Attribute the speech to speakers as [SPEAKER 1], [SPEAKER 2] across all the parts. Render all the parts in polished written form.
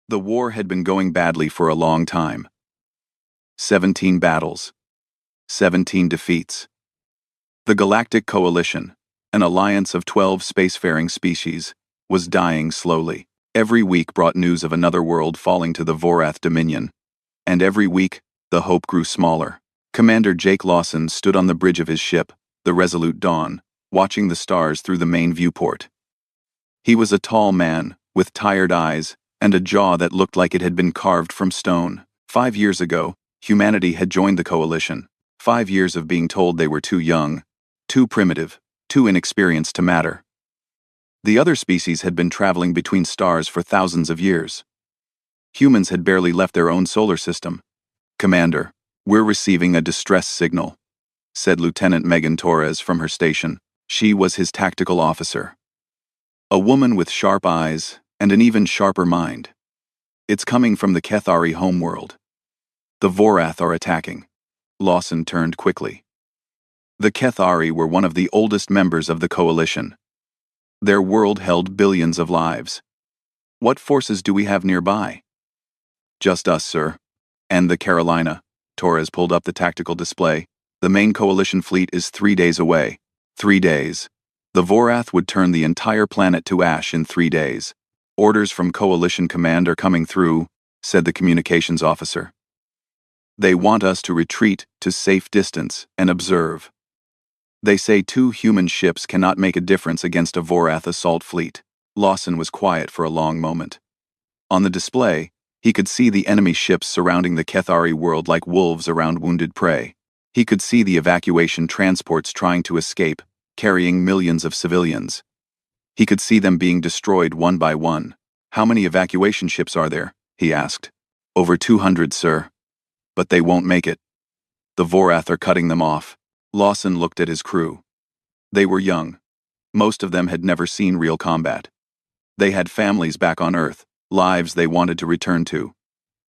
[SPEAKER 1] The war had been going badly for a long time. 17 battles. 17 defeats. The Galactic Coalition, an alliance of 12 spacefaring species, was dying slowly. Every week brought news of another world falling to the Vorath Dominion. And every week, the hope grew smaller. Commander Jake Lawson stood on the bridge of his ship, the Resolute Dawn, watching the stars through the main viewport. He was a tall man, with tired eyes, and a jaw that looked like it had been carved from stone. 5 years ago, humanity had joined the coalition. 5 years of being told they were too young, too primitive, too inexperienced to matter. The other species had been traveling between stars for thousands of years. Humans had barely left their own solar system. "Commander, we're receiving a distress signal," said Lieutenant Megan Torres from her station. She was his tactical officer. A woman with sharp eyes and an even sharper mind. "It's coming from the Kethari homeworld. The Vorath are attacking." Lawson turned quickly. The Kethari were one of the oldest members of the coalition. Their world held billions of lives. "What forces do we have nearby?" "Just us, sir. And the Carolina." Torres pulled up the tactical display. "The main coalition fleet is 3 days away." 3 days. The Vorath would turn the entire planet to ash in 3 days. "Orders from coalition command are coming through," said the communications officer. "They want us to retreat to safe distance and observe. They say 2 human ships cannot make a difference against a Vorath assault fleet." Lawson was quiet for a long moment. On the display, he could see the enemy ships surrounding the Kethari world like wolves around wounded prey. He could see the evacuation transports trying to escape, carrying millions of civilians. He could see them being destroyed one by one. "How many evacuation ships are there?" he asked. "Over 200, sir. But they won't make it. The Vorath are cutting them off." Lawson looked at his crew. They were young. Most of them had never seen real combat. They had families back on Earth, lives they wanted to return to.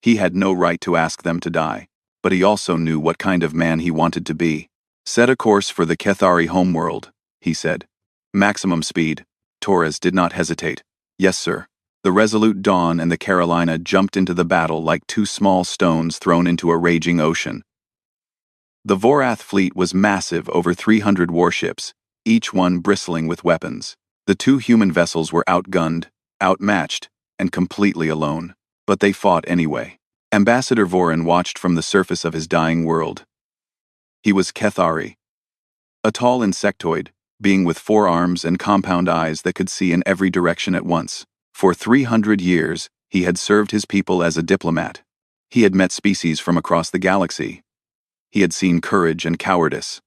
[SPEAKER 1] He had no right to ask them to die, but he also knew what kind of man he wanted to be. "Set a course for the Kethari homeworld," he said. "Maximum speed." Torres did not hesitate. "Yes, sir." The Resolute Dawn and the Carolina jumped into the battle like 2 small stones thrown into a raging ocean. The Vorath fleet was massive, over 300 warships, each one bristling with weapons. The 2 human vessels were outgunned, outmatched, and completely alone. But they fought anyway. Ambassador Vorin watched from the surface of his dying world. He was Kethari. A tall insectoid, being with 4 arms and compound eyes that could see in every direction at once. For 300 years, he had served his people as a diplomat. He had met species from across the galaxy. He had seen courage and cowardice,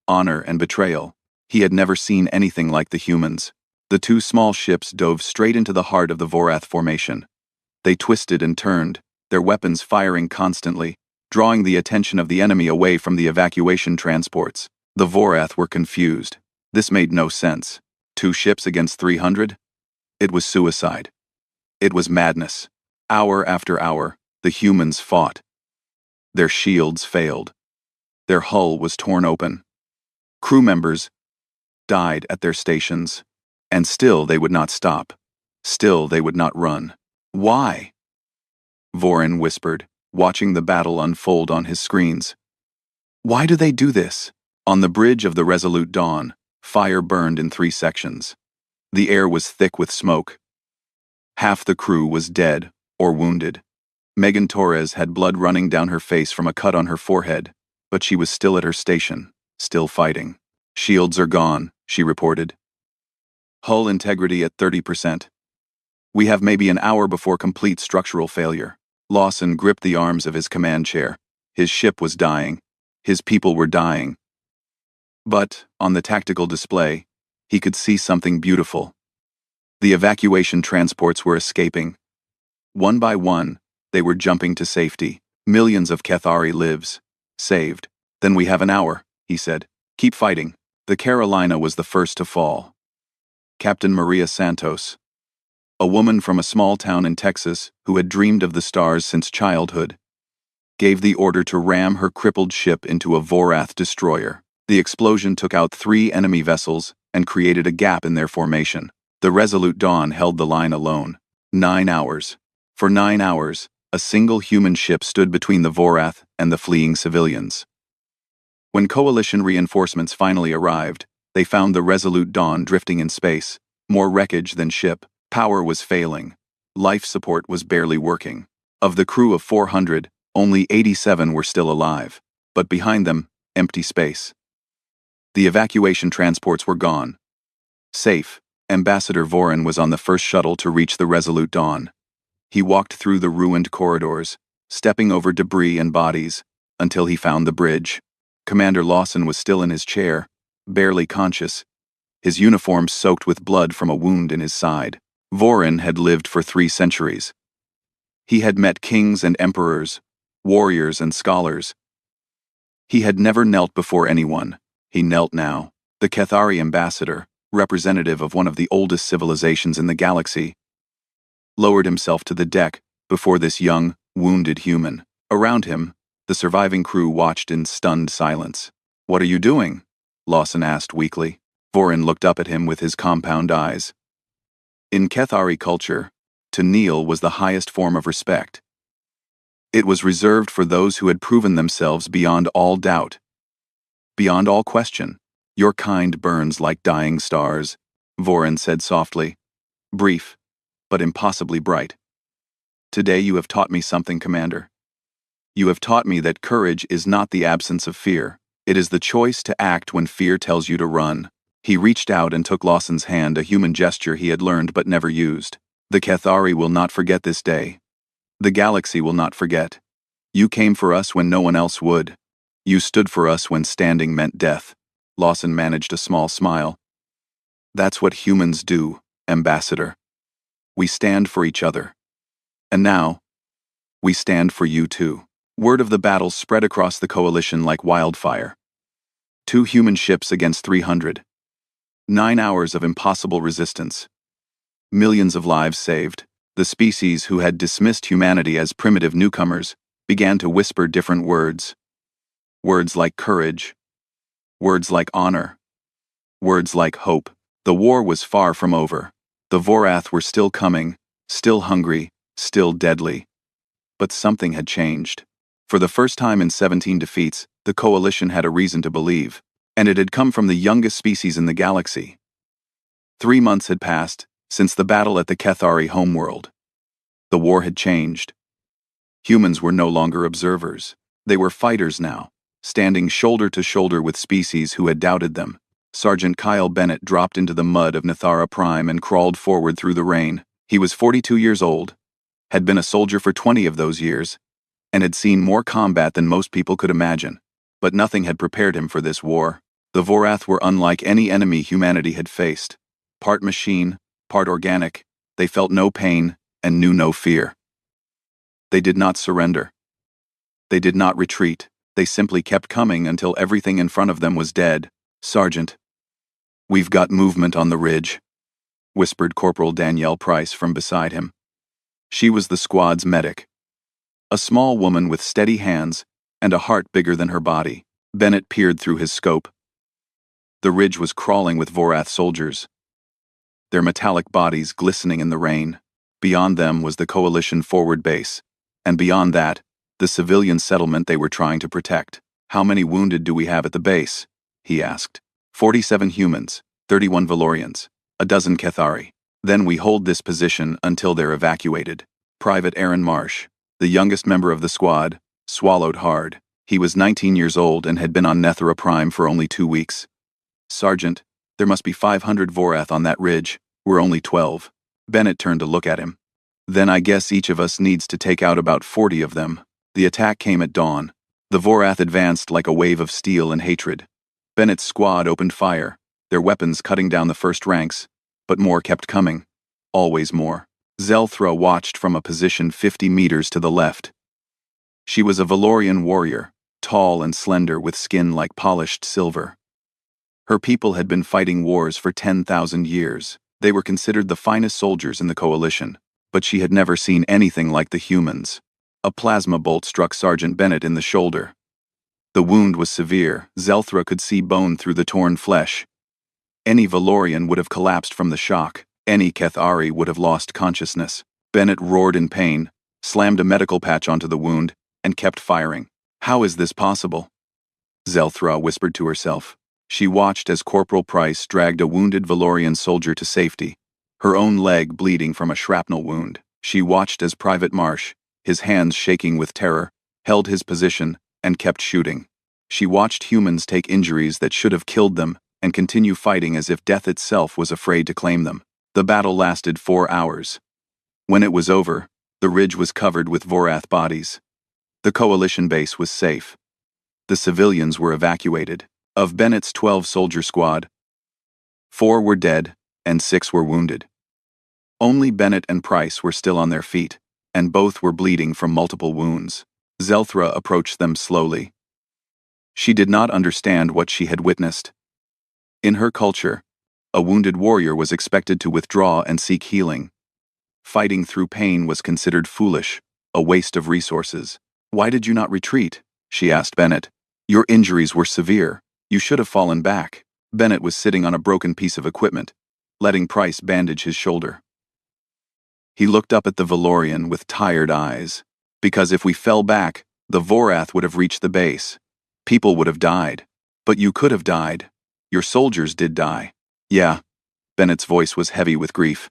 [SPEAKER 1] honor and betrayal. He had never seen anything like the humans. The 2 small ships dove straight into the heart of the Vorath formation. They twisted and turned, their weapons firing constantly, drawing the attention of the enemy away from the evacuation transports. The Vorath were confused. This made no sense. 2 ships against 300? It was suicide. It was madness. Hour after hour, the humans fought. Their shields failed. Their hull was torn open. Crew members died at their stations. And still they would not stop. Still they would not run. "Why?" Vorin whispered, watching the battle unfold on his screens. "Why do they do this?" On the bridge of the Resolute Dawn, fire burned in 3 sections. The air was thick with smoke. Half the crew was dead or wounded. Megan Torres had blood running down her face from a cut on her forehead, but she was still at her station, still fighting. "Shields are gone," she reported. "Hull integrity at 30%. We have maybe an hour before complete structural failure." Lawson gripped the arms of his command chair. His ship was dying. His people were dying. But, on the tactical display, he could see something beautiful. The evacuation transports were escaping. One by one, they were jumping to safety. Millions of Kethari lives saved. "Then we have an hour," he said. "Keep fighting." The Carolina was the first to fall. Captain Maria Santos, a woman from a small town in Texas who had dreamed of the stars since childhood, gave the order to ram her crippled ship into a Vorath destroyer. The explosion took out 3 enemy vessels and created a gap in their formation. The Resolute Dawn held the line alone. 9 hours. For 9 hours, a single human ship stood between the Vorath and the fleeing civilians. When coalition reinforcements finally arrived, they found the Resolute Dawn drifting in space, more wreckage than ship. Power was failing. Life support was barely working. Of the crew of 400, only 87 were still alive. But behind them, empty space. The evacuation transports were gone. Safe, Ambassador Vorin was on the first shuttle to reach the Resolute Dawn. He walked through the ruined corridors, stepping over debris and bodies, until he found the bridge. Commander Lawson was still in his chair, barely conscious, his uniform soaked with blood from a wound in his side. Vorin had lived for 3 centuries. He had met kings and emperors, warriors and scholars. He had never knelt before anyone. He knelt now. The Cathari ambassador, representative of one of the oldest civilizations in the galaxy, lowered himself to the deck before this young, wounded human. Around him, the surviving crew watched in stunned silence. "What are you doing?" Lawson asked weakly. Vorin looked up at him with his compound eyes. In Cathari culture, to kneel was the highest form of respect. It was reserved for those who had proven themselves beyond all doubt, beyond all question. "Your kind burns like dying stars," Vorin said softly. "Brief, but impossibly bright. Today you have taught me something, Commander. You have taught me that courage is not the absence of fear. It is the choice to act when fear tells you to run." He reached out and took Lawson's hand, a human gesture he had learned but never used. "The Cathari will not forget this day. The galaxy will not forget. You came for us when no one else would. You stood for us when standing meant death." Lawson managed a small smile. "That's what humans do, Ambassador. We stand for each other. And now, we stand for you too." Word of the battle spread across the coalition like wildfire. 2 human ships against 300. 9 hours of impossible resistance. Millions of lives saved. The species who had dismissed humanity as primitive newcomers began to whisper different words. Words like courage. Words like honor. Words like hope. The war was far from over. The Vorath were still coming, still hungry, still deadly. But something had changed. For the first time in 17 defeats, the coalition had a reason to believe, and it had come from the youngest species in the galaxy. 3 months had passed since the battle at the Cathari homeworld. The war had changed. Humans were no longer observers. They were fighters now, standing shoulder to shoulder with species who had doubted them. Sergeant Kyle Bennett dropped into the mud of Nathara Prime and crawled forward through the rain. He was 42 years old, had been a soldier for 20 of those years, and had seen more combat than most people could imagine. But nothing had prepared him for this war. The Vorath were unlike any enemy humanity had faced. Part machine, part organic, they felt no pain and knew no fear. They did not surrender. They did not retreat. They simply kept coming until everything in front of them was dead. "Sergeant, we've got movement on the ridge," whispered Corporal Danielle Price from beside him. She was the squad's medic. A small woman with steady hands and a heart bigger than her body. Bennett peered through his scope. The ridge was crawling with Vorath soldiers, their metallic bodies glistening in the rain. Beyond them was the coalition forward base, and beyond that, the civilian settlement they were trying to protect. "How many wounded do we have at the base?" he asked. 47 humans, 31 Valorians, a dozen Cathari. Then we hold this position until they're evacuated. Private Aaron Marsh, the youngest member of the squad, swallowed hard. He was 19 years old and had been on Nethera Prime for only 2 weeks. "Sergeant, there must be 500 Vorath on that ridge. We're only 12. Bennett turned to look at him. "Then I guess each of us needs to take out about 40 of them." The attack came at dawn. The Vorath advanced like a wave of steel and hatred. Bennett's squad opened fire, their weapons cutting down the first ranks, but more kept coming. Always more. Zelthra watched from a position 50 meters to the left. She was a Valorian warrior, tall and slender with skin like polished silver. Her people had been fighting wars for 10,000 years. They were considered the finest soldiers in the coalition, but she had never seen anything like the humans. A plasma bolt struck Sergeant Bennett in the shoulder. The wound was severe. Zelthra could see bone through the torn flesh. Any Valorian would have collapsed from the shock. Any Cathari would have lost consciousness. Bennett roared in pain, slammed a medical patch onto the wound, and kept firing. How is this possible? Zelthra whispered to herself. She watched as Corporal Price dragged a wounded Valorian soldier to safety, her own leg bleeding from a shrapnel wound. She watched as Private Marsh, his hands shaking with terror, held his position and kept shooting. She watched humans take injuries that should have killed them and continue fighting as if death itself was afraid to claim them. The battle lasted 4 hours. When it was over, the ridge was covered with Vorath bodies. The coalition base was safe. The civilians were evacuated. Of Bennett's 12-soldier squad, 4 were dead and 6 were wounded. Only Bennett and Price were still on their feet, and both were bleeding from multiple wounds. Zelthra approached them slowly. She did not understand what she had witnessed. In her culture, a wounded warrior was expected to withdraw and seek healing. Fighting through pain was considered foolish, a waste of resources. "Why did you not retreat?" she asked Bennett. "Your injuries were severe. You should have fallen back." Bennett was sitting on a broken piece of equipment, letting Price bandage his shoulder. He looked up at the Valorian with tired eyes. "Because if we fell back, the Vorath would have reached the base. People would have died. But you could have died. Your soldiers did die." "Yeah." Bennett's voice was heavy with grief.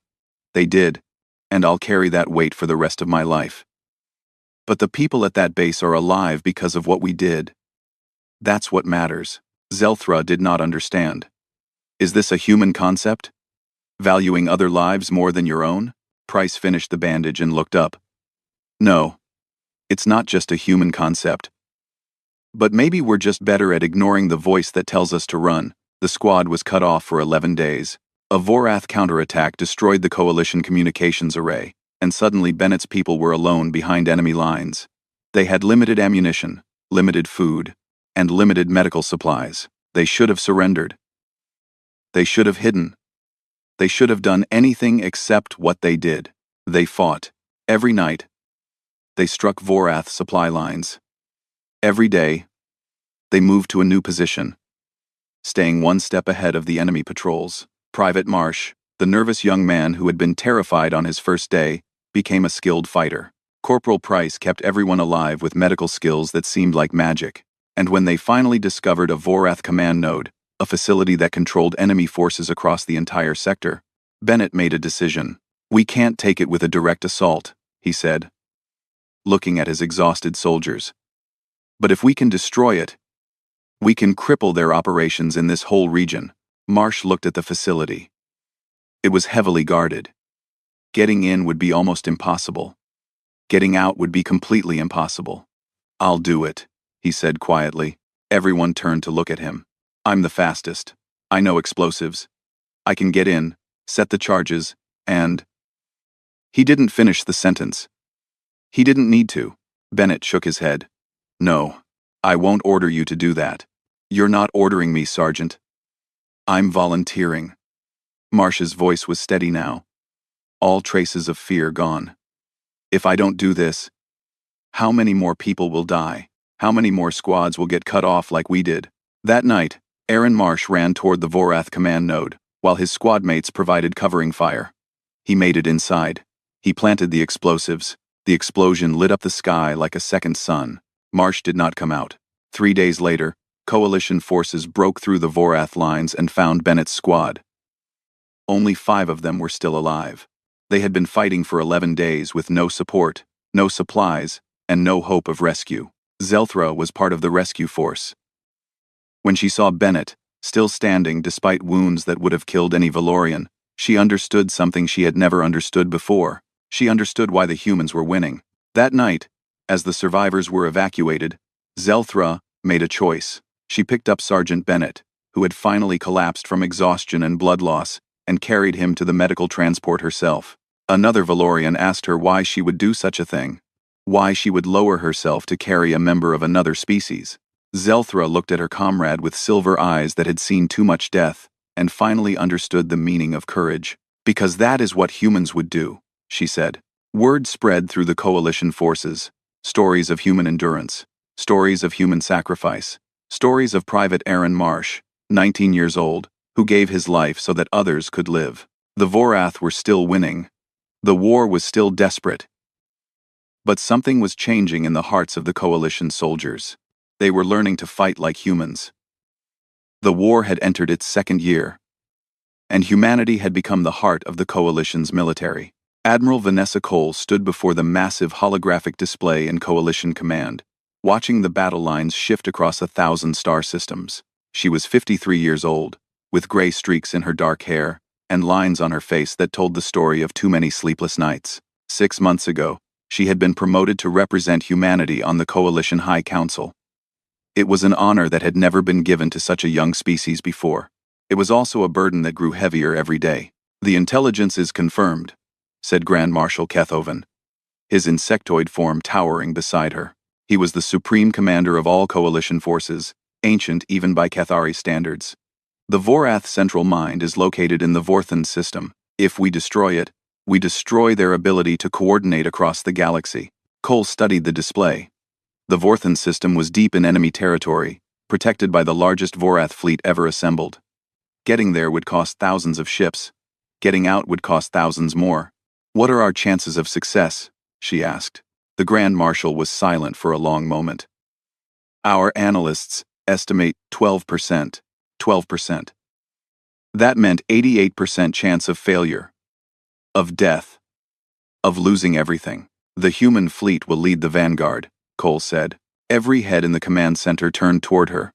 [SPEAKER 1] "They did, and I'll carry that weight for the rest of my life. But the people at that base are alive because of what we did. That's what matters." Zelthra did not understand. "Is this a human concept? Valuing other lives more than your own?" Price finished the bandage and looked up. "No. It's not just a human concept. But maybe we're just better at ignoring the voice that tells us to run." The squad was cut off for 11 days. A Vorath counterattack destroyed the coalition communications array, and suddenly Bennett's people were alone behind enemy lines. They had limited ammunition, limited food, and limited medical supplies. They should have surrendered. They should have hidden. They should have done anything except what they did. They fought. Every night, they struck Vorath supply lines. Every day, they moved to a new position, staying one step ahead of the enemy patrols. Private Marsh, the nervous young man who had been terrified on his first day, became a skilled fighter. Corporal Price kept everyone alive with medical skills that seemed like magic. And when they finally discovered a Vorath command node, a facility that controlled enemy forces across the entire sector, Bennett made a decision. "We can't take it with a direct assault," he said, looking at his exhausted soldiers. "But if we can destroy it, we can cripple their operations in this whole region." Marsh looked at the facility. It was heavily guarded. Getting in would be almost impossible. Getting out would be completely impossible. "I'll do it," he said quietly. Everyone turned to look at him. "I'm the fastest. I know explosives. I can get in, set the charges, and—" He didn't finish the sentence. He didn't need to. Bennett shook his head. "No, I won't order you to do that." "You're not ordering me, Sergeant. I'm volunteering." Marsh's voice was steady now, all traces of fear gone. "If I don't do this, how many more people will die? How many more squads will get cut off like we did?" That night, Aaron Marsh ran toward the Vorath command node, while his squad mates provided covering fire. He made it inside. He planted the explosives. The explosion lit up the sky like a second sun. Marsh did not come out. 3 days later, coalition forces broke through the Vorath lines and found Bennett's squad. Only 5 of them were still alive. They had been fighting for 11 days with no support, no supplies, and no hope of rescue. Zelthra was part of the rescue force. When she saw Bennett, still standing despite wounds that would have killed any Valorian, she understood something she had never understood before. She understood why the humans were winning. That night, as the survivors were evacuated, Zelthra made a choice. She picked up Sergeant Bennett, who had finally collapsed from exhaustion and blood loss, and carried him to the medical transport herself. Another Valorian asked her why she would do such a thing, why she would lower herself to carry a member of another species. Zelthra looked at her comrade with silver eyes that had seen too much death, and finally understood the meaning of courage. "Because that is what humans would do," she said. Word spread through the coalition forces. Stories of human endurance. Stories of human sacrifice. Stories of Private Aaron Marsh, 19 years old, who gave his life so that others could live. The Vorath were still winning, The war was still desperate, but something was changing in the hearts of the coalition soldiers. They were learning to fight like humans. The war had entered its second year, and humanity had become the heart of the coalition's military. Admiral Vanessa Cole stood before the massive holographic display in Coalition Command, watching the battle lines shift across 1,000 star systems. She was 53 years old, with gray streaks in her dark hair and lines on her face that told the story of too many sleepless nights. 6 months ago, she had been promoted to represent humanity on the Coalition High Council. It was an honor that had never been given to such a young species before. It was also a burden that grew heavier every day. "The intelligence is confirmed," said Grand Marshal Kethoven, his insectoid form towering beside her. He was the supreme commander of all coalition forces, ancient even by Cathari standards. "The Vorath Central Mind is located in the Vorthan system. If we destroy it, we destroy their ability to coordinate across the galaxy." Cole studied the display. The Vorthan system was deep in enemy territory, protected by the largest Vorath fleet ever assembled. Getting there would cost thousands of ships. Getting out would cost thousands more. "What are our chances of success?" she asked. The Grand Marshal was silent for a long moment. "Our analysts estimate 12%. 12%. That meant 88% chance of failure, of death, of losing everything. The human fleet will lead the vanguard," Cole said. Every head in the command center turned toward her.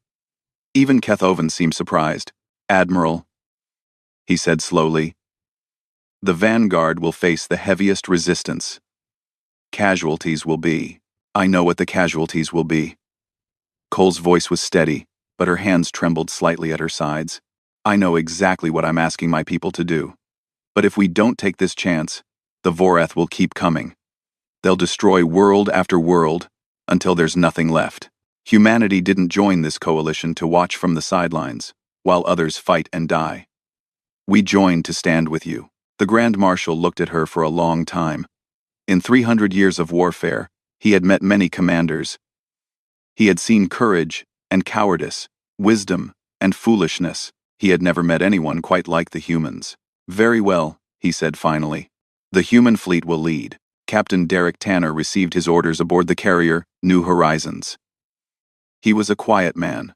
[SPEAKER 1] Even Kethoven seemed surprised. "Admiral," he said slowly, "the vanguard will face the heaviest resistance. Casualties will be. I know what the casualties will be." Cole's voice was steady, but her hands trembled slightly at her sides. "I know exactly what I'm asking my people to do. But if we don't take this chance, the Vorath will keep coming. They'll destroy world after world until there's nothing left." Humanity didn't join this coalition to watch from the sidelines, while others fight and die. "We joined to stand with you." The Grand Marshal looked at her for a long time. In 300 years of warfare, he had met many commanders. He had seen courage and cowardice, wisdom and foolishness. He had never met anyone quite like the humans. "Very well," he said finally. "The human fleet will lead." Captain Derek Tanner received his orders aboard the carrier New Horizons. He was a quiet man,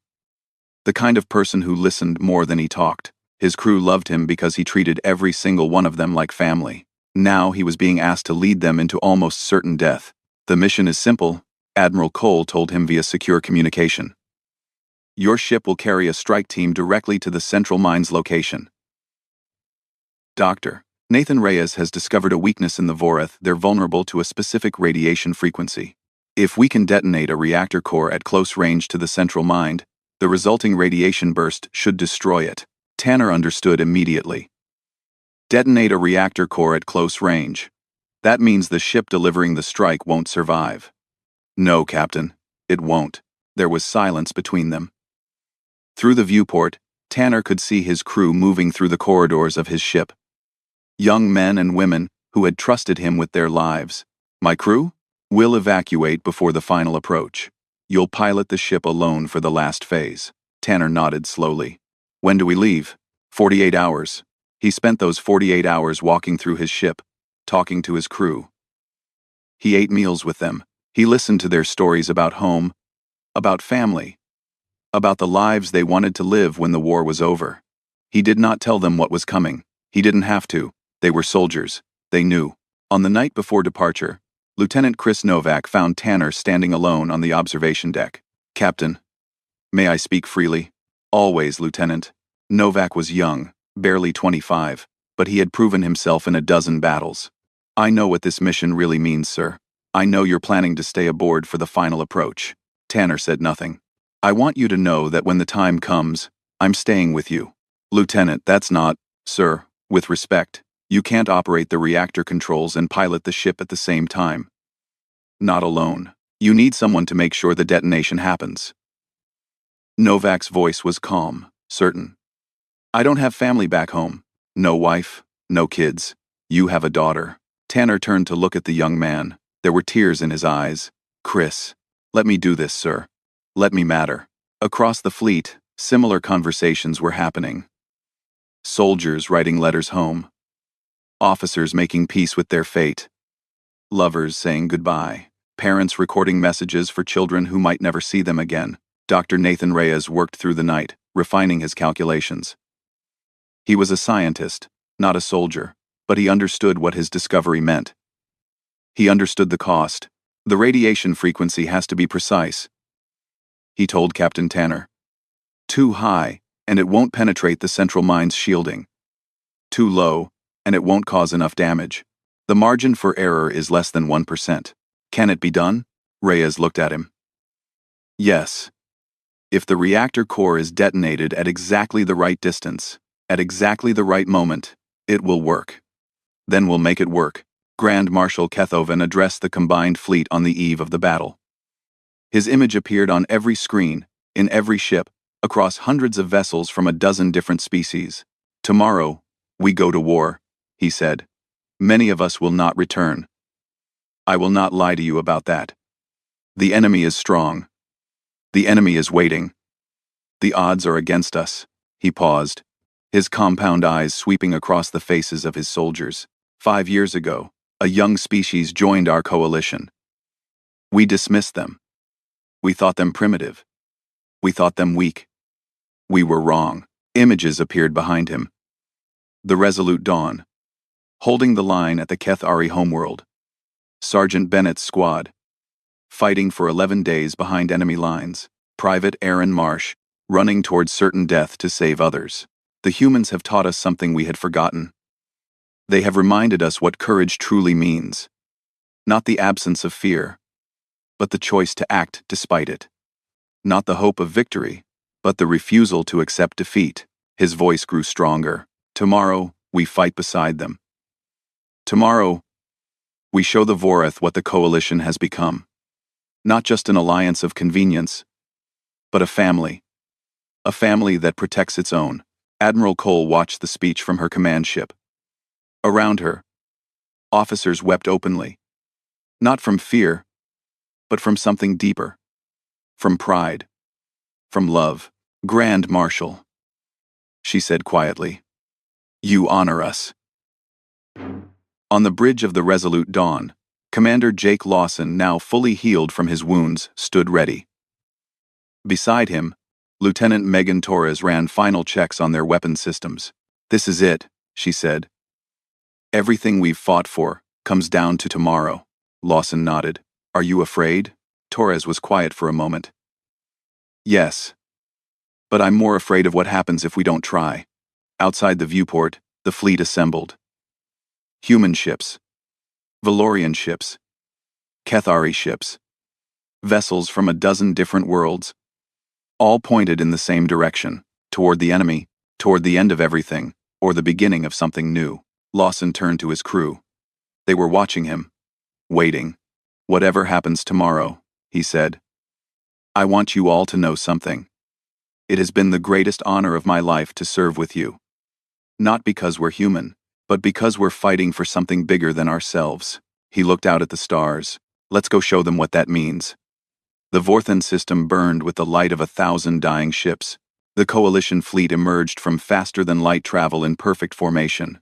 [SPEAKER 1] the kind of person who listened more than he talked. His crew loved him because he treated every single one of them like family. Now he was being asked to lead them into almost certain death. "The mission is simple," Admiral Cole told him via secure communication. "Your ship will carry a strike team directly to the Central Mind's location. Dr. Nathan Reyes has discovered a weakness in the Vorath. They're vulnerable to a specific radiation frequency. If we can detonate a reactor core at close range to the Central Mind, the resulting radiation burst should destroy it." Tanner understood immediately. Detonate a reactor core at close range. That means the ship delivering the strike won't survive. "No, Captain, it won't." There was silence between them. Through the viewport, Tanner could see his crew moving through the corridors of his ship. Young men and women who had trusted him with their lives. "My crew? We'll evacuate before the final approach. You'll pilot the ship alone for the last phase." Tanner nodded slowly. "When do we leave?" 48 hours. He spent those 48 hours walking through his ship, talking to his crew. He ate meals with them. He listened to their stories about home, about family, about the lives they wanted to live when the war was over. He did not tell them what was coming. He didn't have to. They were soldiers. They knew. On the night before departure, Lieutenant Chris Novak found Tanner standing alone on the observation deck. "Captain, may I speak freely?" "Always, Lieutenant." Novak was young, barely 25, but he had proven himself in a dozen battles. "I know what this mission really means, sir. I know you're planning to stay aboard for the final approach." Tanner said nothing. "I want you to know that when the time comes, I'm staying with you." "Lieutenant, that's not..." "Sir, with respect, you can't operate the reactor controls and pilot the ship at the same time. Not alone. You need someone to make sure the detonation happens." Novak's voice was calm, certain. "I don't have family back home. No wife, no kids. You have a daughter." Tanner turned to look at the young man. There were tears in his eyes. "Chris, let me do this, sir. Let me matter." Across the fleet, similar conversations were happening. Soldiers writing letters home. Officers making peace with their fate. Lovers saying goodbye. Parents recording messages for children who might never see them again. Dr. Nathan Reyes worked through the night, refining his calculations. He was a scientist, not a soldier, but he understood what his discovery meant. He understood the cost. The radiation frequency has to be precise. He told Captain Tanner. Too high, and it won't penetrate the central mind's shielding. Too low, and it won't cause enough damage. The margin for error is less than 1%. Can it be done? Reyes looked at him. Yes. If the reactor core is detonated at exactly the right distance, at exactly the right moment, it will work. Then we'll make it work. Grand Marshal Kethoven addressed the combined fleet on the eve of the battle. His image appeared on every screen, in every ship, across hundreds of vessels from a dozen different species. Tomorrow, we go to war, he said. Many of us will not return. I will not lie to you about that. The enemy is strong. The enemy is waiting. The odds are against us. He paused, his compound eyes sweeping across the faces of his soldiers. 5 years ago, a young species joined our coalition. We dismissed them. We thought them primitive. We thought them weak. We were wrong. Images appeared behind him. The Resolute Dawn. Holding the line at the Kethari homeworld. Sergeant Bennett's squad. Fighting for 11 days behind enemy lines. Private Aaron Marsh, running towards certain death to save others. The humans have taught us something we had forgotten. They have reminded us what courage truly means. Not the absence of fear, but the choice to act despite it. Not the hope of victory, but the refusal to accept defeat. His voice grew stronger. Tomorrow, we fight beside them. Tomorrow, we show the Vorath what the coalition has become. Not just an alliance of convenience, but a family. A family that protects its own. Admiral Cole watched the speech from her command ship. Around her, officers wept openly. Not from fear, but from something deeper. From pride. From love. Grand Marshal, she said quietly. You honor us. On the bridge of the Resolute Dawn, Commander Jake Lawson, now fully healed from his wounds, stood ready. Beside him, Lieutenant Megan Torres ran final checks on their weapon systems. This is it, she said. Everything we've fought for comes down to tomorrow. Lawson nodded. Are you afraid? Torres was quiet for a moment. Yes. But I'm more afraid of what happens if we don't try. Outside the viewport, the fleet assembled. Human ships. Valorian ships. Kethari ships. Vessels from a dozen different worlds. All pointed in the same direction, toward the enemy, toward the end of everything, or the beginning of something new. Lawson turned to his crew. They were watching him. Waiting. Whatever happens tomorrow, he said. I want you all to know something. It has been the greatest honor of my life to serve with you. Not because we're human, but because we're fighting for something bigger than ourselves. He looked out at the stars. Let's go show them what that means. The Vorthan system burned with the light of 1,000 dying ships. The coalition fleet emerged from faster-than-light travel in perfect formation.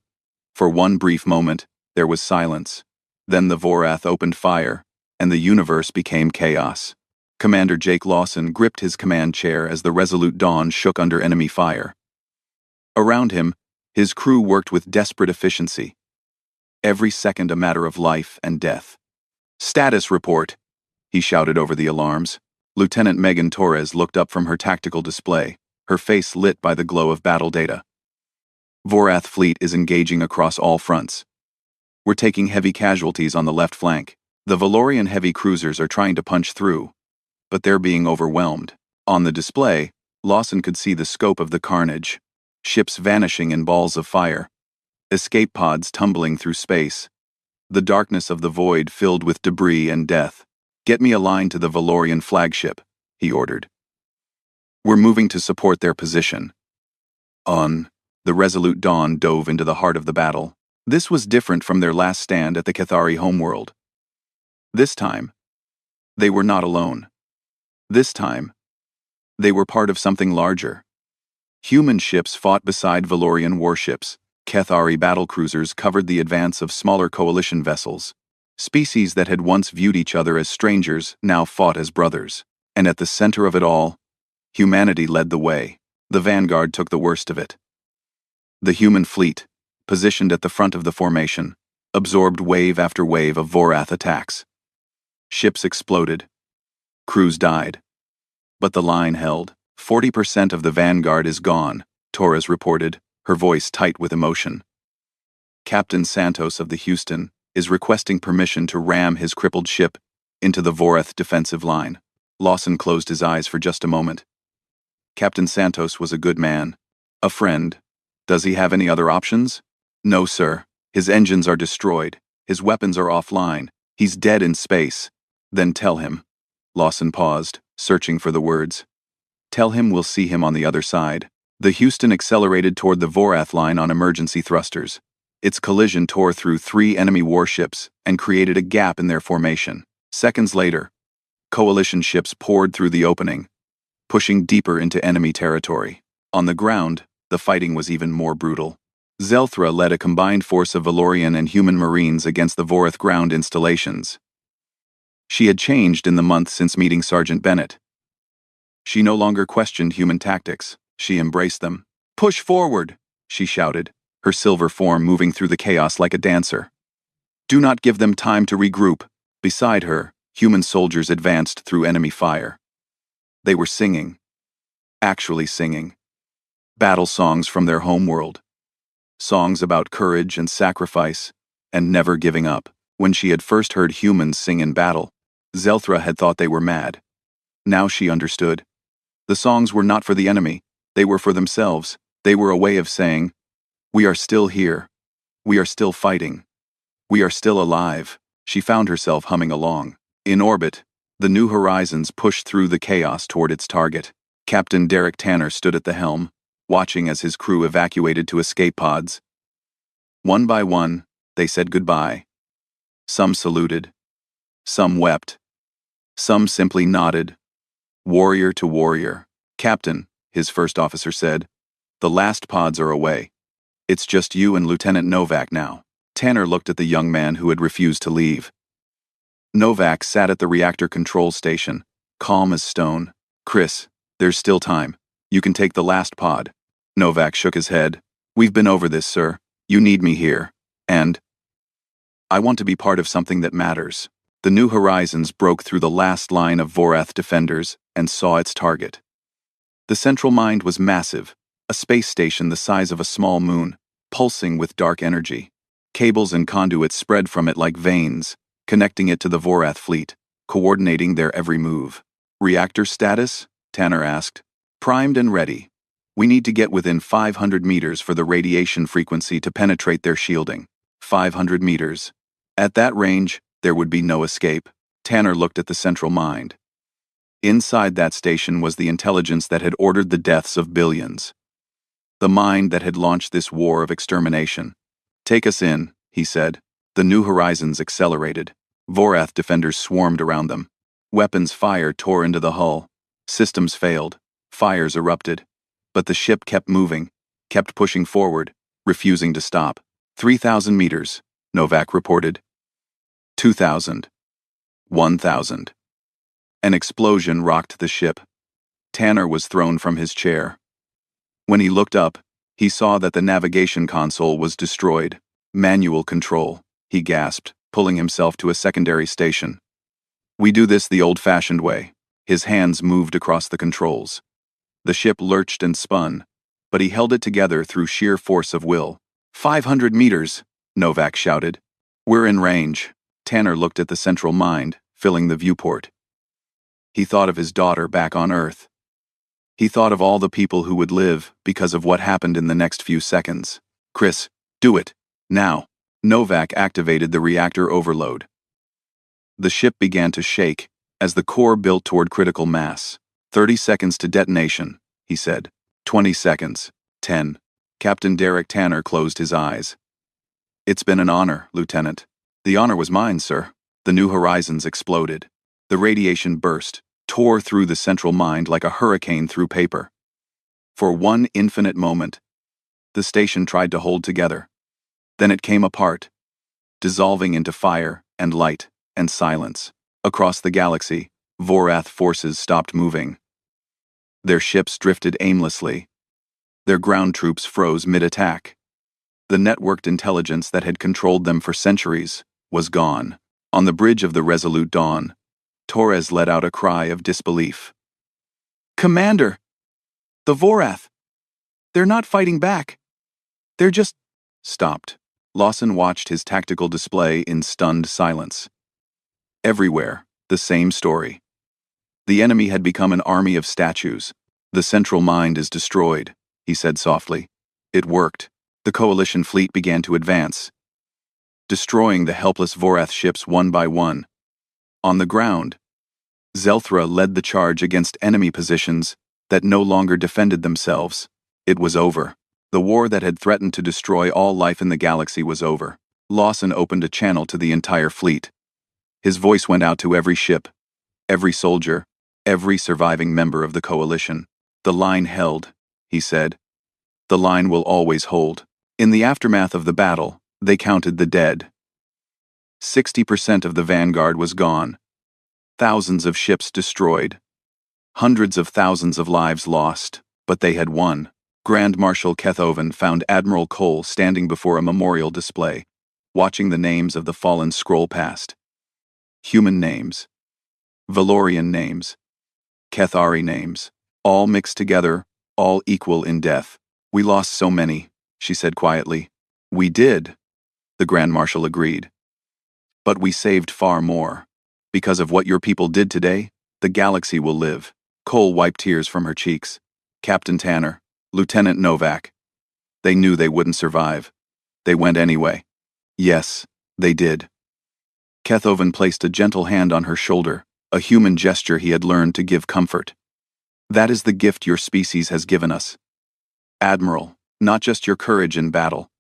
[SPEAKER 1] For one brief moment, there was silence. Then the Vorath opened fire, and the universe became chaos. Commander Jake Lawson gripped his command chair as the Resolute Dawn shook under enemy fire. Around him, his crew worked with desperate efficiency. Every second a matter of life and death. Status report, he shouted over the alarms. Lieutenant Megan Torres looked up from her tactical display, her face lit by the glow of battle data. Vorath fleet is engaging across all fronts. We're taking heavy casualties on the left flank. The Valorian heavy cruisers are trying to punch through, but they're being overwhelmed. On the display, Lawson could see the scope of the carnage. Ships vanishing in balls of fire. Escape pods tumbling through space. The darkness of the void filled with debris and death. Get me a line to the Valorian flagship, he ordered. We're moving to support their position. The Resolute Dawn dove into the heart of the battle. This was different from their last stand at the Kethari homeworld. This time, they were not alone. This time, they were part of something larger. Human ships fought beside Valorian warships. Kethari battlecruisers covered the advance of smaller coalition vessels. Species that had once viewed each other as strangers now fought as brothers. And at the center of it all, humanity led the way. The vanguard took the worst of it. The human fleet, positioned at the front of the formation, absorbed wave after wave of Vorath attacks. Ships exploded. Crews died. But the line held. 40% of the vanguard is gone, Torres reported, her voice tight with emotion. Captain Santos of the Houston is requesting permission to ram his crippled ship into the Vorath defensive line. Lawson closed his eyes for just a moment. Captain Santos was a good man. A friend. Does he have any other options? No, sir. His engines are destroyed. His weapons are offline. He's dead in space. Then tell him. Lawson paused, searching for the words. Tell him we'll see him on the other side. The Houston accelerated toward the Vorath line on emergency thrusters. Its collision tore through 3 enemy warships and created a gap in their formation. Seconds later, coalition ships poured through the opening, pushing deeper into enemy territory. On the ground, the fighting was even more brutal. Zelthra led a combined force of Valorian and human marines against the Vorath ground installations. She had changed in the month since meeting Sergeant Bennett. She no longer questioned human tactics. She embraced them. Push forward, she shouted, her silver form moving through the chaos like a dancer. Do not give them time to regroup. Beside her, human soldiers advanced through enemy fire. They were singing. Actually singing. Battle songs from their homeworld. Songs about courage and sacrifice, and never giving up. When she had first heard humans sing in battle, Zelthra had thought they were mad. Now she understood. The songs were not for the enemy, they were for themselves. They were a way of saying, we are still here. We are still fighting. We are still alive. She found herself humming along. In orbit, the New Horizons pushed through the chaos toward its target. Captain Derek Tanner stood at the helm, watching as his crew evacuated to escape pods. One by one, they said goodbye. Some saluted. Some wept. Some simply nodded. Warrior to warrior. Captain, his first officer said, the last pods are away. It's just you and Lieutenant Novak now. Tanner looked at the young man who had refused to leave. Novak sat at the reactor control station, calm as stone. Chris, there's still time. You can take the last pod. Novak shook his head. We've been over this, sir. You need me here. And I want to be part of something that matters. The New Horizons broke through the last line of Vorath defenders and saw its target. The central mind was massive, a space station the size of a small moon, pulsing with dark energy. Cables and conduits spread from it like veins, connecting it to the Vorath fleet, coordinating their every move. Reactor status? Tanner asked. Primed and ready. We need to get within 500 meters for the radiation frequency to penetrate their shielding. 500 meters. At that range, there would be no escape. Tanner looked at the central mind. Inside that station was the intelligence that had ordered the deaths of billions. The mind that had launched this war of extermination. Take us in, he said. The New Horizons accelerated. Vorath defenders swarmed around them. Weapons fire tore into the hull. Systems failed. Fires erupted. But the ship kept moving, kept pushing forward, refusing to stop. 3,000 meters, Novak reported. 2,000. 1,000. An explosion rocked the ship. Tanner was thrown from his chair. When he looked up, he saw that the navigation console was destroyed. Manual control, he gasped, pulling himself to a secondary station. We do this the old-fashioned way. His hands moved across the controls. The ship lurched and spun, but he held it together through sheer force of will. 500 meters, Novak shouted. We're in range. Tanner looked at the central mind, filling the viewport. He thought of his daughter back on Earth. He thought of all the people who would live because of what happened in the next few seconds. Chris, do it. Now. Novak activated the reactor overload. The ship began to shake as the core built toward critical mass. 30 seconds to detonation, he said. 20 seconds. 10. Captain Derek Tanner closed his eyes. It's been an honor, Lieutenant. The honor was mine, sir. The New Horizons exploded. The radiation burst, tore through the central mind like a hurricane through paper. For one infinite moment, The station tried to hold together. Then it came apart, dissolving into fire and light and silence. Across the galaxy, Vorath forces stopped moving. Their ships drifted aimlessly. Their ground troops froze mid-attack. The networked intelligence that had controlled them for centuries was gone. On the bridge of the Resolute Dawn, Torres let out a cry of disbelief. "Commander! The Vorath! They're not fighting back! They're just—" Stopped. Lawson watched his tactical display in stunned silence. Everywhere, the same story. The enemy had become an army of statues. "The central mind is destroyed," he said softly. It worked. The coalition fleet began to advance, destroying the helpless Vorath ships one by one. On the ground, Zelthra led the charge against enemy positions that no longer defended themselves. It was over. The war that had threatened to destroy all life in the galaxy was over. Lawson opened a channel to the entire fleet. His voice went out to every ship, every soldier, every surviving member of the coalition. "The line held," he said. "The line will always hold." In the aftermath of the battle, they counted the dead. 60% of the vanguard was gone. Thousands of ships destroyed. Hundreds of thousands of lives lost, but they had won. Grand Marshal Kethoven found Admiral Cole standing before a memorial display, watching the names of the fallen scroll past. Human names. Valorian names. Kethari names. All mixed together, all equal in death. "We lost so many," she said quietly. "We did," the Grand Marshal agreed. "But we saved far more. Because of what your people did today, the galaxy will live." Cole wiped tears from her cheeks. "Captain Tanner, Lieutenant Novak. They knew they wouldn't survive. They went anyway." "Yes, they did." Kethoven placed a gentle hand on her shoulder, a human gesture he had learned to give comfort. "That is the gift your species has given us. Admiral, not just your courage in battle,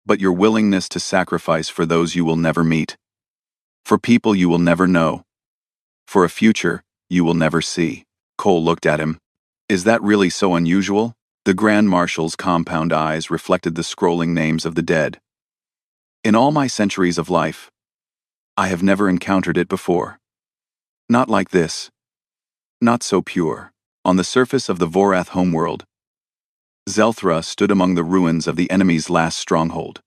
[SPEAKER 1] but your willingness to sacrifice for those you will never meet, for people you will never know, for a future you will never see." Cole looked at him. "Is that really so unusual?" The Grand Marshal's compound eyes reflected the scrolling names of the dead. "In all my centuries of life, I have never encountered it before. Not like this. Not so pure." On the surface of the Vorath homeworld, Zelthra stood among the ruins of the enemy's last stronghold.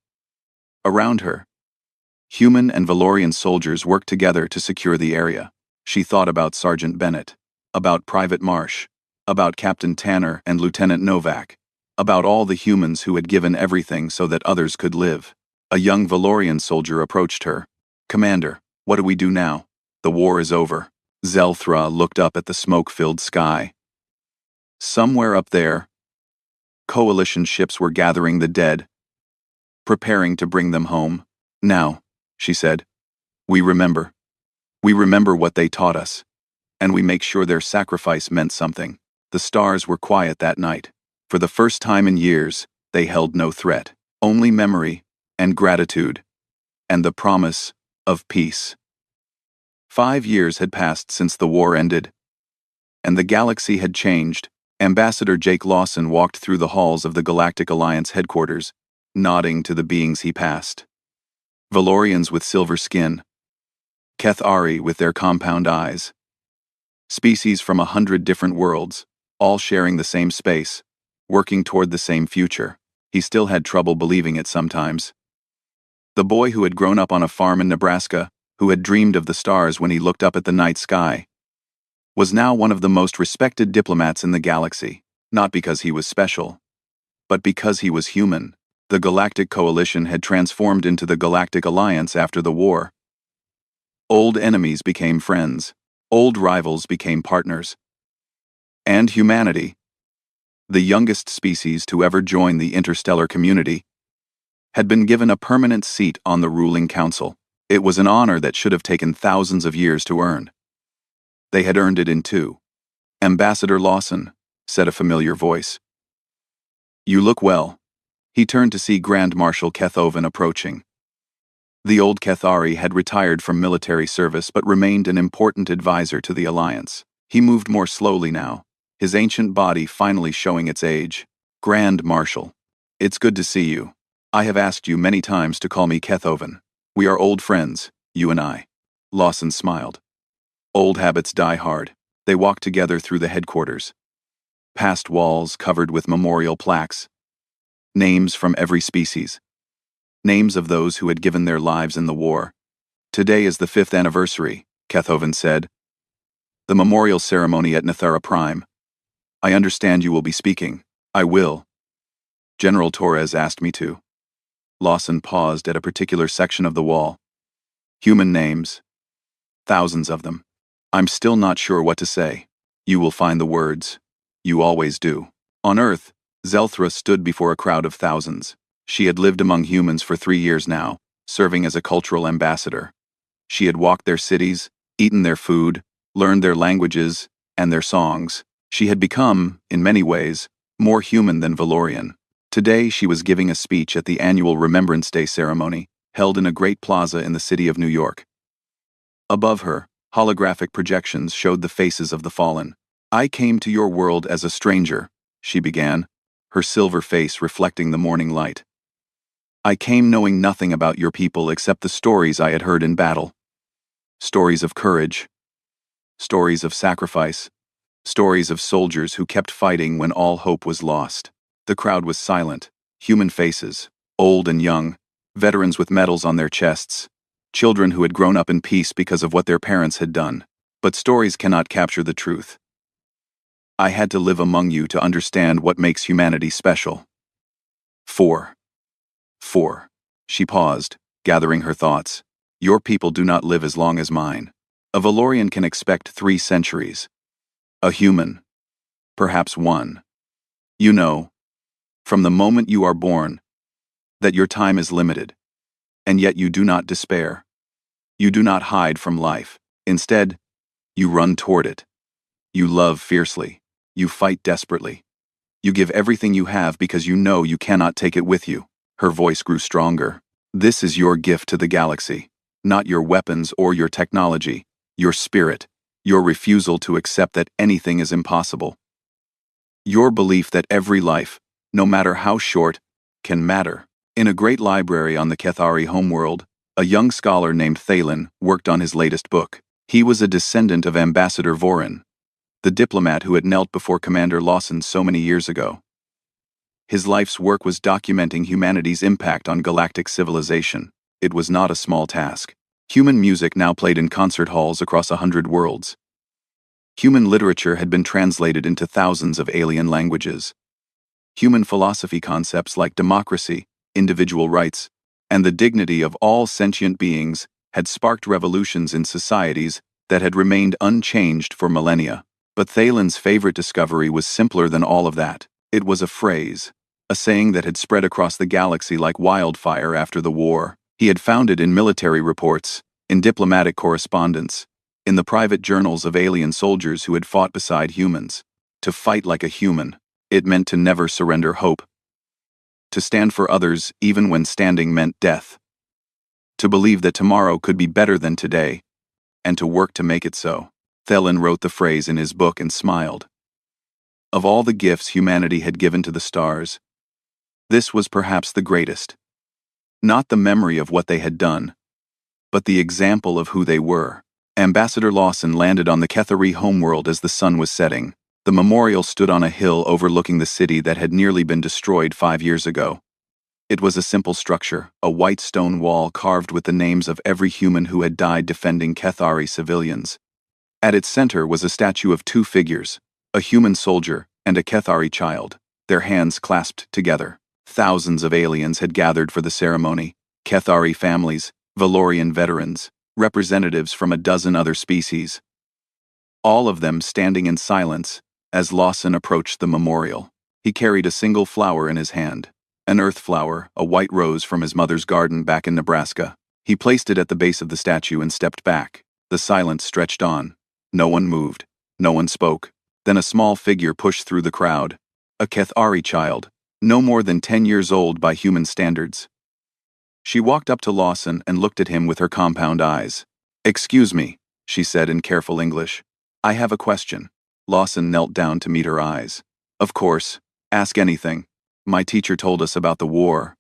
[SPEAKER 1] Around her, human and Valorian soldiers worked together to secure the area. She thought about Sergeant Bennett, about Private Marsh, about Captain Tanner and Lieutenant Novak, about all the humans who had given everything so that others could live. A young Valorian soldier approached her. "Commander, what do we do now? The war is over." Zelthra looked up at the smoke-filled sky. Somewhere up there, coalition ships were gathering the dead, preparing to bring them home. "Now," she said, "we remember. We remember what they taught us, and we make sure their sacrifice meant something." The stars were quiet that night. For the first time in years, they held no threat, only memory and gratitude, and the promise of peace. 5 years had passed since the war ended, and the galaxy had changed. Ambassador Jake Lawson walked through the halls of the Galactic Alliance headquarters, nodding to the beings he passed. Valorians with silver skin, Kethari with their compound eyes, species from 100 different worlds, all sharing the same space, working toward the same future. He still had trouble believing it sometimes. The boy who had grown up on a farm in Nebraska, who had dreamed of the stars when he looked up at the night sky, was now one of the most respected diplomats in the galaxy, not because he was special, but because he was human. The Galactic Coalition had transformed into the Galactic Alliance after the war. Old enemies became friends, old rivals became partners. And humanity, the youngest species to ever join the interstellar community, had been given a permanent seat on the ruling council. It was an honor that should have taken thousands of years to earn. They had earned it in 2. "Ambassador Lawson," said a familiar voice. "You look well." He turned to see Grand Marshal Kethoven approaching. The old Kethari had retired from military service but remained an important advisor to the Alliance. He moved more slowly now, his ancient body finally showing its age. "Grand Marshal." It's good to see you. I have asked you many times to call me Kethoven. We are old friends, you and I. Lawson smiled. Old habits die hard. They walked together through the headquarters. Past walls covered with memorial plaques. Names from every species. Names of those who had given their lives in the war. Today is the 5th anniversary, Kethoven said. The memorial ceremony at Nethera Prime. I understand you will be speaking. I will. General Torres asked me to. Lawson paused at a particular section of the wall. Human names. Thousands of them. I'm still not sure what to say. You will find the words. You always do. On Earth, Zelthra stood before a crowd of thousands. She had lived among humans for 3 years now, serving as a cultural ambassador. She had walked their cities, eaten their food, learned their languages, and their songs. She had become, in many ways, more human than Valorian. Today she was giving a speech at the annual Remembrance Day ceremony, held in a great plaza in the city of New York. Above her, holographic projections showed the faces of the fallen. I came to your world as a stranger, she began, her silver face reflecting the morning light. I came knowing nothing about your people except the stories I had heard in battle. Stories of courage. Stories of sacrifice. Stories of soldiers who kept fighting when all hope was lost. The crowd was silent. Human faces, old and young, veterans with medals on their chests, children who had grown up in peace because of what their parents had done. But stories cannot capture the truth. I had to live among you to understand what makes humanity special. 4. She paused, gathering her thoughts. Your people do not live as long as mine. A Valorian can expect 3 centuries. A human. Perhaps 1. You know, from the moment you are born, that your time is limited. And yet you do not despair. You do not hide from life. Instead, you run toward it. You love fiercely. You fight desperately. You give everything you have because you know you cannot take it with you. Her voice grew stronger. This is your gift to the galaxy. Not your weapons or your technology. Your spirit. Your refusal to accept that anything is impossible. Your belief that every life, no matter how short, can matter. In a great library on the Kethari homeworld, a young scholar named Thalen worked on his latest book. He was a descendant of Ambassador Vorin, the diplomat who had knelt before Commander Lawson so many years ago. His life's work was documenting humanity's impact on galactic civilization. It was not a small task. Human music now played in concert halls across 100 worlds. Human literature had been translated into thousands of alien languages. Human philosophy concepts like democracy, individual rights, and the dignity of all sentient beings had sparked revolutions in societies that had remained unchanged for millennia. But Thalen's favorite discovery was simpler than all of that. It was a phrase, a saying that had spread across the galaxy like wildfire after the war. He had found it in military reports, in diplomatic correspondence, in the private journals of alien soldiers who had fought beside humans. To fight like a human, it meant to never surrender hope. To stand for others even when standing meant death. To believe that tomorrow could be better than today, and to work to make it so. Thelen wrote the phrase in his book and smiled. Of all the gifts humanity had given to the stars, this was perhaps the greatest. Not the memory of what they had done, but the example of who they were. Ambassador Lawson landed on the Kethari homeworld as the sun was setting. The memorial stood on a hill overlooking the city that had nearly been destroyed 5 years ago. It was a simple structure, a white stone wall carved with the names of every human who had died defending Kethari civilians. At its center was a statue of 2 figures, a human soldier and a Kethari child, their hands clasped together. Thousands of aliens had gathered for the ceremony, Kethari families, Valorian veterans, representatives from a dozen other species. All of them standing in silence as Lawson approached the memorial. He carried a single flower in his hand, an earth flower, a white rose from his mother's garden back in Nebraska. He placed it at the base of the statue and stepped back. The silence stretched on. No one moved. No one spoke. Then a small figure pushed through the crowd. A Kethari child, no more than 10 years old by human standards. She walked up to Lawson and looked at him with her compound eyes. "Excuse me," she said in careful English. "I have a question." Lawson knelt down to meet her eyes. "Of course, ask anything." My teacher told us about the war.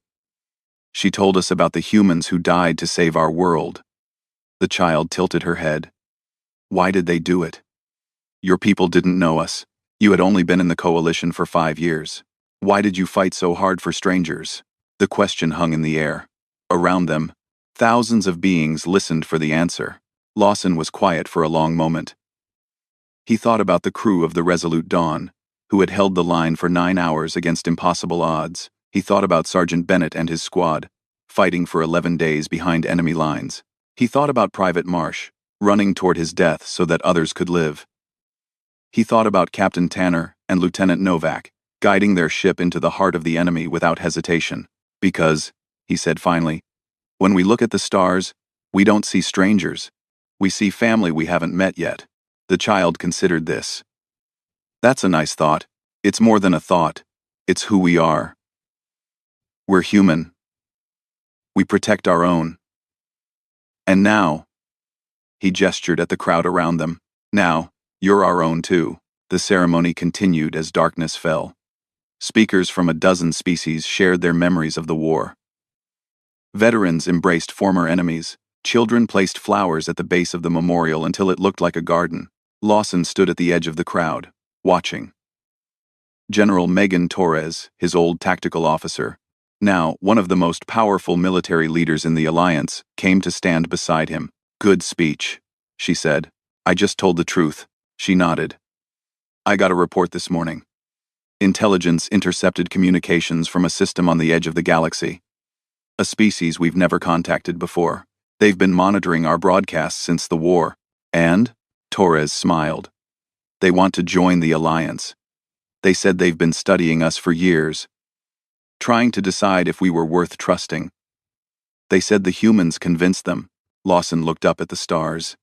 [SPEAKER 1] She told us about the humans who died to save our world. The child tilted her head. Why did they do it? Your people didn't know us. You had only been in the coalition for 5 years. Why did you fight so hard for strangers? The question hung in the air. Around them, thousands of beings listened for the answer. Lawson was quiet for a long moment. He thought about the crew of the Resolute Dawn, who had held the line for 9 hours against impossible odds. He thought about Sergeant Bennett and his squad, fighting for 11 days behind enemy lines. He thought about Private Marsh, running toward his death so that others could live. He thought about Captain Tanner and Lieutenant Novak, guiding their ship into the heart of the enemy without hesitation. Because, he said finally, when we look at the stars, we don't see strangers. We see family we haven't met yet. The child considered this. That's a nice thought. It's more than a thought. It's who we are. We're human. We protect our own. And now, he gestured at the crowd around them, now, you're our own too. The ceremony continued as darkness fell. Speakers from a dozen species shared their memories of the war. Veterans embraced former enemies. Children placed flowers at the base of the memorial until it looked like a garden. Lawson stood at the edge of the crowd, watching. General Megan Torres, his old tactical officer, now one of the most powerful military leaders in the Alliance, came to stand beside him. Good speech, she said. I just told the truth. She nodded. I got a report this morning. Intelligence intercepted communications from a system on the edge of the galaxy. A species we've never contacted before. They've been monitoring our broadcasts since the war. And, Torres smiled, they want to join the Alliance. They said they've been studying us for years, trying to decide if we were worth trusting. They said the humans convinced them. Lawson looked up at the stars.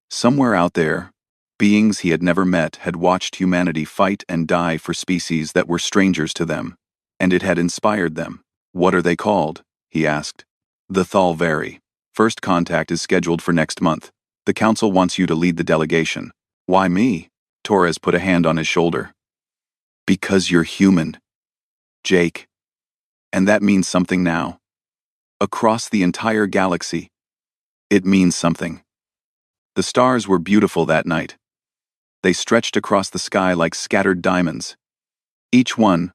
[SPEAKER 1] Somewhere out there, beings he had never met had watched humanity fight and die for species that were strangers to them, and it had inspired them. What are they called? He asked. The Thalvari. First contact is scheduled for next month. The council wants you to lead the delegation. Why me? Torres put a hand on his shoulder. Because you're human, Jake. And that means something now. Across the entire galaxy, it means something. The stars were beautiful that night. They stretched across the sky like scattered diamonds, each one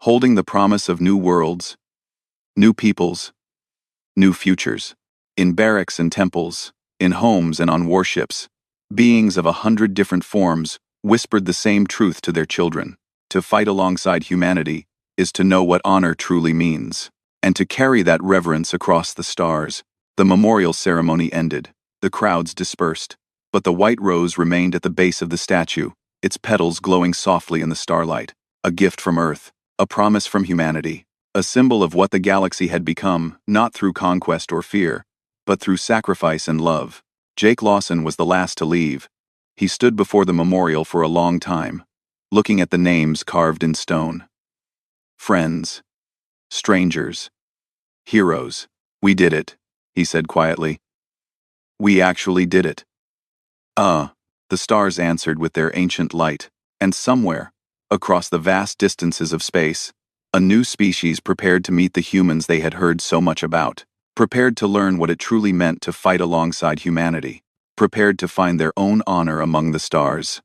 [SPEAKER 1] holding the promise of new worlds, new peoples, new futures. In barracks and temples, in homes and on warships, beings of 100 different forms whispered the same truth to their children. To fight alongside humanity is to know what honor truly means, and to carry that reverence across the stars. The memorial ceremony ended. The crowds dispersed, but the white rose remained at the base of the statue, its petals glowing softly in the starlight. A gift from Earth, a promise from humanity, a symbol of what the galaxy had become, not through conquest or fear, but through sacrifice and love. Jake Lawson was the last to leave. He stood before the memorial for a long time, looking at the names carved in stone. Friends, strangers, heroes. We did it, he said quietly. We actually did it. The stars answered with their ancient light, and somewhere, across the vast distances of space, a new species prepared to meet the humans they had heard so much about, prepared to learn what it truly meant to fight alongside humanity, prepared to find their own honor among the stars.